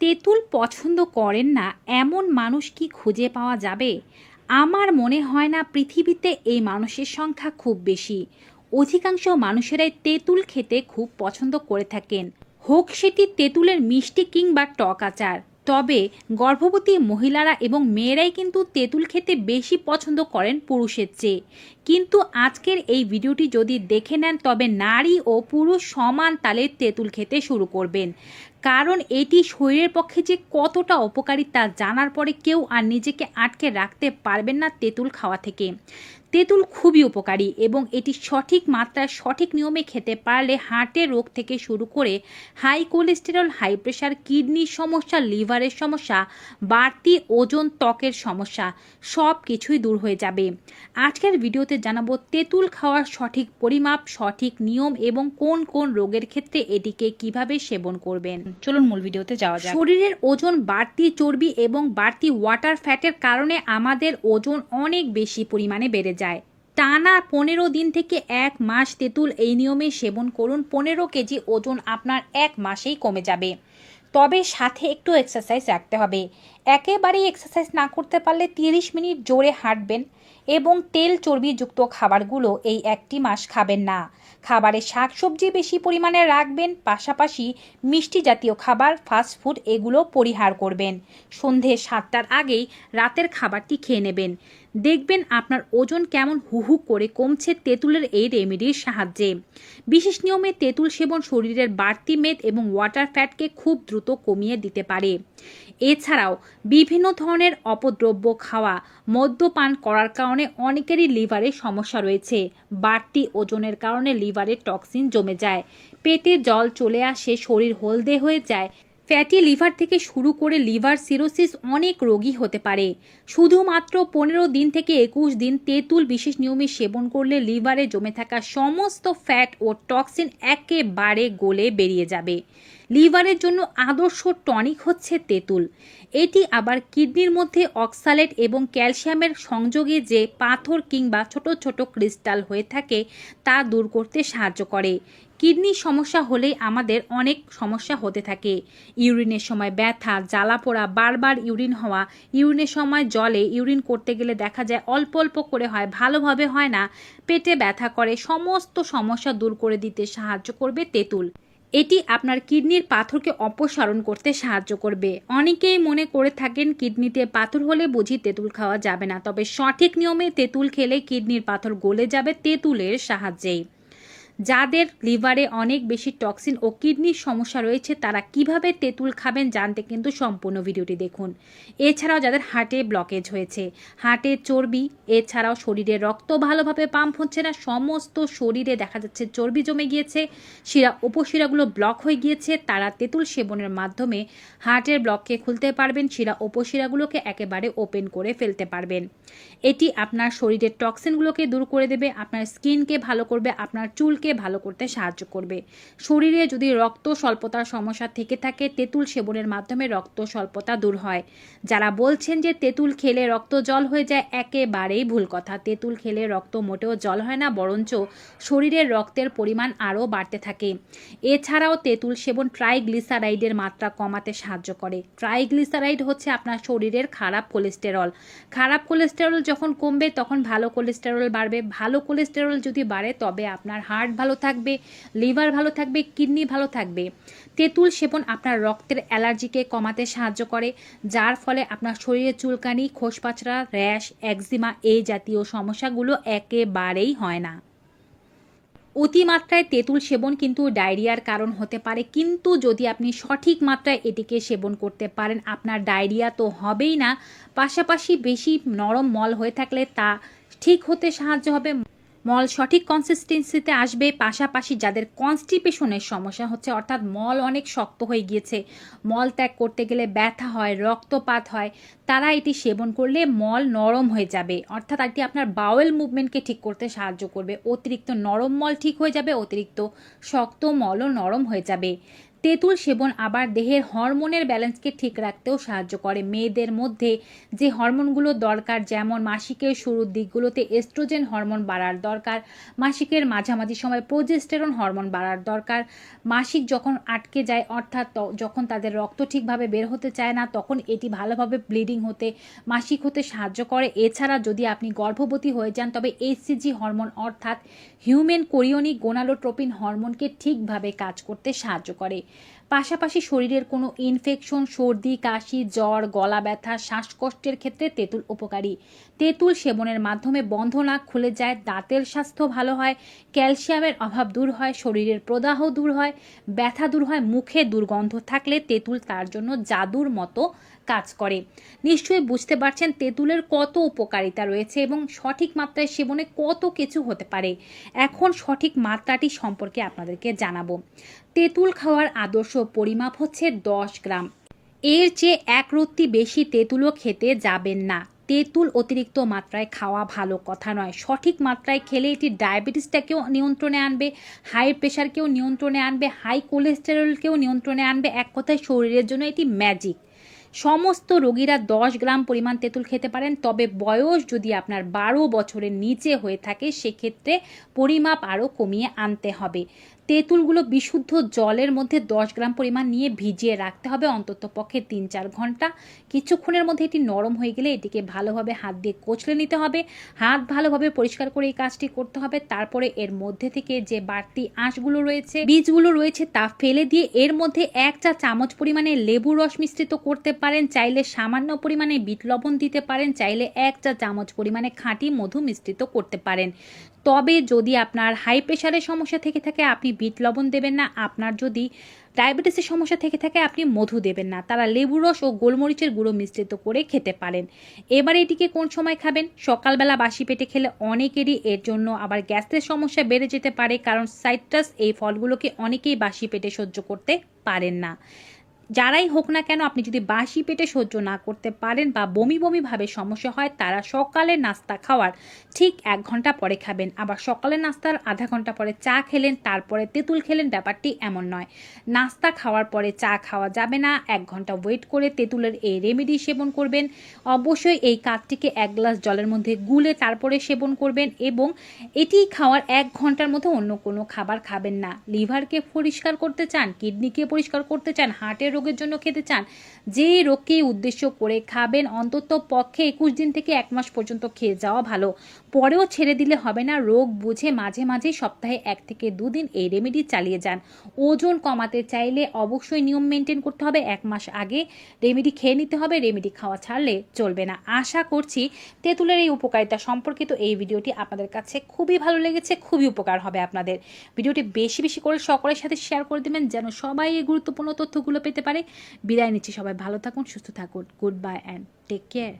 তেঁতুল পছন্দ করেন না এমন মানুষ কি খুঁজে পাওয়া যাবে? আমার মনে হয় না পৃথিবীতে এই মানুষের সংখ্যা খুব বেশি। অধিকাংশ মানুষেরাই তেঁতুল খেতে খুব পছন্দ করে থাকেন, হোক সেটি তেঁতুলের মিষ্টি কিংবা টক আচার। তবে গর্ভবতী মহিলারা এবং মেয়েরাই কিন্তু তেঁতুল খেতে বেশি পছন্দ করেন পুরুষের চেয়ে। কিন্তু আজকের এই ভিডিওটি যদি দেখে নেন তবে নারী ও পুরুষ সমান তালে তেঁতুল খেতে শুরু করবেন, কারণ এটি শরীরের পক্ষে যে কতটা উপকারী তা জানার পরে কেউ আর নিজেকে আটকে রাখতে পারবেন না তেঁতুল খাওয়া থেকে। তেঁতুল খুবই উপকারী এবং এটি সঠিক মাত্রায় সঠিক নিয়মে খেতে পারলে হার্টের রোগ থেকে শুরু করে হাই কোলেস্টেরল, হাই প্রেশার, কিডনির সমস্যা, লিভারের সমস্যা, বাড়তি ওজন, ত্বকের সমস্যা সব কিছুই দূর হয়ে যাবে। আজকের ভিডিওতে জানাবো তেঁতুল খাওয়ার সঠিক পরিমাপ, সঠিক নিয়ম এবং কোন কোন রোগের ক্ষেত্রে এটিকে কিভাবে সেবন করবেন। চলুন মূল ভিডিওতে যাওয়া যাক। শরীরের ওজন, বাড়তি চর্বি এবং বাড়তি ওয়াটার ফ্যাটের কারণে আমাদের ওজন অনেক বেশি পরিমাণে বেড়ে যায়। টানা 15 দিন থেকে 1 মাস তেঁতুল এই নিয়মে সেবন করুন। 15 কেজি ওজন আপনার 1 মাসেই কমে যাবে। তবে সাথে একটু এক্সারসাইজ রাখতে হবে। একেবারেই এক্সারসাইজ না করতে পারলে 30 মিনিট জোরে হাঁটবেন এবং তেল চর্বিযুক্ত খাবারগুলো এই 1 মাস খাবেন না। খাবারে শাকসবজি বেশি পরিমাণে রাখবেন, পাশাপাশি মিষ্টি জাতীয় খাবার, ফাস্টফুড এগুলো পরিহার করবেন। সন্ধে 7টার আগেই রাতের খাবারটি খেয়ে নেবেন। দেখবেন আপনার ওজন কেমন হুহু করে কমছে তেঁতুলের এই রেমেডির সাহায্যে। বিশেষ নিয়মে তেঁতুল সেবন শরীরের বাড়তি মেদ এবং ওয়াটার ফ্যাটকে খুব দ্রুত কমিয়ে দিতে পারে। এছাড়াও বিভিন্ন ধরনের অপদ্রব্য খাওয়া, মদ্যপান করার কারণে অনেকেরই লিভারে সমস্যা রয়েছে। বাড়তি ওজনের কারণে লিভারে টক্সিন জমে যায়, পেটে জল চলে আসে, শরীর হলদে হয়ে যায়। ফ্যাটি লিভার থেকে শুরু করে লিভার সিরোসিস অনেক রোগী হতে পারে। শুধুমাত্র 15 দিন থেকে 21 দিন তেঁতুল বিশেষ নিয়মে সেবন করলে লিভারে জমে থাকা সমস্ত ফ্যাট ও টক্সিন একেবারে গলে বেরিয়ে যাবে। লিভারের জন্য আদর্শ টনিক হচ্ছে তেঁতুল। এটি আবার কিডনির মধ্যে অক্সালেট এবং ক্যালসিয়ামের সংযোগে যে পাথর কিংবা ছোট ছোট ক্রিস্টাল হয়ে থাকে তা দূর করতে সাহায্য করে। কিডনির সমস্যা হলেই আমাদের অনেক সমস্যা হতে থাকে। ইউরিনের সময় ব্যথা, জ্বালা পোড়া, বারবার ইউরিন হওয়া, ইউরিনের সময় জলে ইউরিন করতে গেলে দেখা যায় অল্প অল্প করে হয়, ভালোভাবে হয় না, পেটে ব্যথা করে, সমস্ত সমস্যা দূর করে দিতে সাহায্য করবে তেঁতুল। এটি আপনার কিডনির পাথরকে অপসারণ করতে সাহায্য করবে। অনেকেই মনে করে থাকেন কিডনিতে পাথর হলে বুঝি তেঁতুল খাওয়া যাবে না, তবে সঠিক নিয়মে তেঁতুল খেলে কিডনির পাথর গলে যাবে তেঁতুলের সাহায্যেই। যাদের লিভারে অনেক বেশি টক্সিন ও কিডনির সমস্যা রয়েছে তারা কিভাবে তেঁতুল খাবেন জানতে কিন্তু সম্পূর্ণ ভিডিওটি দেখুন। এছাড়াও যাদের হার্টে ব্লকেজ হয়েছে, হার্টের চর্বি, এছাড়াও শরীরে রক্ত ভালোভাবে পাম্প হচ্ছে না, সমস্ত শরীরে দেখা যাচ্ছে চর্বি জমে গিয়েছে, শিরা উপশিরাগুলো ব্লক হয়ে গিয়েছে, তারা তেঁতুল সেবনের মাধ্যমে হার্টের ব্লককে খুলতে পারবেন, শিরা উপশিরাগুলোকে একেবারে ওপেন করে ফেলতে পারবেন। এটি আপনার শরীরের টক্সিনগুলোকে দূর করে দেবে, আপনার স্কিনকে ভালো করবে, আপনার চুলকে ভালো করতে সাহায্য করবে। শরীরে যদি রক্ত স্বল্পতার সমস্যা থেকে থাকে তেঁতুল সেবনের মাধ্যমে রক্ত স্বল্পতা দূর হয়। যারা বলছেন যে তেঁতুল খেলে রক্ত জল হয়ে যায়, একেবারেই ভুল কথা। তেঁতুল খেলে রক্ত মোটেও জল হয় না, বরঞ্চ শরীরের রক্তের পরিমাণ আরও বাড়তে থাকে। এছাড়াও তেঁতুল সেবন ট্রাইগ্লিসারাইডের মাত্রা কমাতে সাহায্য করে। ট্রাইগ্লিসারাইড হচ্ছে আপনার শরীরের খারাপ কোলেস্টেরল। খারাপ কোলেস্টেরল যখন কমবে তখন ভালো কোলেস্টেরল বাড়বে। ভালো কোলেস্টেরল যদি বাড়ে তবে আপনার হার্ট ভালো থাকবে, লিভার ভালো থাকবে, কিডনি ভালো থাকবে। তেঁতুল সেবন আপনার রক্তের অ্যালার্জিকে কমাতে সাহায্য করে, যার ফলে আপনার শরীরে চুলকানি, খোসপাচড়া, র্যাশ, একজিমা এই জাতীয় সমস্যাগুলো একেবারেই হয় না। অতিমাত্রায় তেঁতুল সেবন কিন্তু ডায়রিয়ার কারণ হতে পারে, কিন্তু যদি আপনি সঠিক মাত্রায় এটিকে সেবন করতে পারেন আপনার ডায়রিয়া তো হবেই না, পাশাপাশি বেশি নরম মল হয়ে থাকলে তা ঠিক হতে সাহায্য হবে, মল সঠিক কনসিস্টেন্সিতে আসবে। পাশাপাশি যাদের কনস্টিপেশনের সমস্যা হচ্ছে, অর্থাৎ মল অনেক শক্ত হয়ে গিয়েছে, মল ত্যাগ করতে গেলে ব্যথা হয়, রক্তপাত হয়, তারা এটি সেবন করলে মল নরম হয়ে যাবে, অর্থাৎ এটি আপনার বাওয়েল মুভমেন্টকে ঠিক করতে সাহায্য করবে। অতিরিক্ত নরম মল ঠিক হয়ে যাবে, অতিরিক্ত শক্ত মলও নরম হয়ে যাবে। তেঁতুল সেবন আবার দেহের হরমোনের ব্যালেন্সকে ঠিক রাখতেও সাহায্য করে। মেয়েদের মধ্যে যে হরমোনগুলো দরকার, যেমন মাসিকের শুরুর দিকগুলোতে এস্ট্রোজেন হরমোন বাড়ার দরকার, মাসিকের মাঝামাঝি সময় প্রোজেস্টেরন হরমোন বাড়ার দরকার, মাসিক যখন আটকে যায় অর্থাৎ যখন তাদের রক্ত ঠিকভাবে বের হতে চায় না, তখন এটি ভালোভাবে ব্লিডিং হতে, মাসিক হতে সাহায্য করে। এছাড়া যদি আপনি গর্ভবতী হয়ে যান তবে এইচসিজি হরমোন অর্থাৎ হিউম্যান কোরিওনিক গোনাডোট্রপিন হরমোনকে ঠিকভাবে কাজ করতে সাহায্য করে। পাশাপাশি শরীরের কোনো ইনফেকশন, সর্দি, কাশি, জ্বর, গলা ব্যথা, শ্বাসকষ্টের ক্ষেত্রে তেঁতুল উপকারী। তেঁতুল সেবনের মাধ্যমে বন্ধ নাক খুলে যায়, দাঁতের স্বাস্থ্য ভালো হয়, ক্যালসিয়ামের অভাব দূর হয়, শরীরের প্রদাহ দূর হয়, ব্যথা দূর হয়। মুখে দুর্গন্ধ থাকলে তেঁতুল তার জন্য জাদুর মতো কাজ করে। নিশ্চয়ই বুঝতে পারছেন তেঁতুলের কত উপকারিতা রয়েছে এবং সঠিক মাত্রায় সেবনে কত কিছু হতে পারে। এখন সঠিক মাত্রাটি সম্পর্কে আপনাদেরকে জানাবো। তেঁতুল খাওয়ার আদর্শ পরিমাপ হচ্ছে 10 গ্রাম। এর চেয়ে এক রত্তি বেশি তেঁতুলও খেতে যাবেন না। তেঁতুল অতিরিক্ত মাত্রায় খাওয়া ভালো কথা নয়। সঠিক মাত্রায় খেলে এটি ডায়াবেটিসটাকেও নিয়ন্ত্রণে আনবে, হাই প্রেশারকেও নিয়ন্ত্রণে আনবে, হাই কোলেস্টেরলকেও নিয়ন্ত্রণে আনবে। এক কথায় শরীরের জন্য এটি ম্যাজিক। সমস্ত রোগীরা 10 গ্রাম পরিমাণ তেঁতুল খেতে পারেন, তবে বয়স যদি আপনার 12 বছরের নিচে হয়ে থাকে সেক্ষেত্রে পরিমাপ আরও কমিয়ে আনতে হবে। তেঁতুলগুলো বিশুদ্ধ জলের মধ্যে 10 গ্রাম পরিমাণ নিয়ে ভিজিয়ে রাখতে হবে অন্তত পক্ষে 3-4 ঘন্টা। কিছুক্ষণের মধ্যে এটি নরম হয়ে গেলে এটিকে ভালোভাবে হাত দিয়ে কচলে নিতে হবে। হাত ভালোভাবে পরিষ্কার করে এই কাজটি করতে হবে। তারপরে এর মধ্যে থেকে যে বাড়তি আঁশগুলো রয়েছে, বীজগুলো রয়েছে, তা ফেলে দিয়ে এর মধ্যে 1 চা চামচ পরিমাণে লেবুর রস মিশ্রিত করতে পারেন, চাইলে সামান্য পরিমাণে বিট লবণ দিতে পারেন, চাইলে 1 চা চামচ পরিমাণে খাঁটি মধু মিশ্রিত করতে পারেন। তবে যদি আপনার হাই প্রেশারের সমস্যা থেকে থাকে আপনি বিট লবণ দেবেন না, আপনার যদি ডায়াবেটিসের সমস্যা থেকে থাকে আপনি মধু দেবেন না। তারা লেবু রস ও গোলমরিচের গুঁড়ো মিশ্রিত করে খেতে পারেন। এবার এটিকে কোন সময় খাবেন? সকালবেলা বাসি পেটে খেলে অনেকেরই এর জন্য আবার গ্যাসের সমস্যা বেড়ে যেতে পারে, কারণ সাইট্রাস এই ফলগুলোকে অনেকেই বাসি পেটে সহ্য করতে পারেন না। যারাই হোক না কেন, আপনি যদি বাসি পেটে সহ্য না করতে পারেন বা বমি বমি ভাবে সমস্যা হয়, তারা সকালে নাস্তা খাওয়ার ঠিক 1 ঘন্টা পরে খাবেন। আবার সকালে নাস্তার আধা ঘন্টা পরে চা খেলেন, তারপরে তেঁতুল খেলেন, ব্যাপারটি এমন নয়। নাস্তা খাওয়ার পরে চা খাওয়া যাবে না, 1 ঘন্টা ওয়েট করে তেঁতুলের এই রেমেডি সেবন করবেন। অবশ্যই এই কাঠটিকে 1 গ্লাস জলের মধ্যে গুলে তারপরে সেবন করবেন এবং এটি খাওয়ার 1 ঘন্টার মধ্যে অন্য কোনো খাবার খাবেন না। লিভারকে পরিষ্কার করতে চান, কিডনিকে পরিষ্কার করতে চান, হার্টের রোগের জন্য খেতে চান, যে রোগকে উদ্দেশ্য করে খাবেন অন্তত পক্ষে 21 দিন থেকে 1 মাস পর্যন্ত খেয়ে যাওয়া ভালো। পরেও ছেড়ে দিলে হবে না, রোগ বুঝে মাঝে মাঝে সপ্তাহে 1 থেকে 2 দিন এই রেমেডি চালিয়ে যান। ওজন কমাতে চাইলে অবশ্যই নিয়ম মেনটেন করতে হবে, 1 মাস আগে রেমেডি খেয়ে নিতে হবে, রেমেডি খাওয়া ছাড়লে চলবে না। আশা করছি তেঁতুলের এই উপকারিতা সম্পর্কিত এই ভিডিওটি আপনাদের কাছে খুবই ভালো লেগেছে, খুবই উপকার হবে আপনাদের। ভিডিওটি বেশি বেশি করে সকলের সাথে শেয়ার করে দেবেন যেন সবাই এই গুরুত্বপূর্ণ তথ্যগুলো পেতে পারে। বিদায় নিচ্ছি, সবাই ভালো থাকুন, সুস্থ থাকুন। Good bye and take care.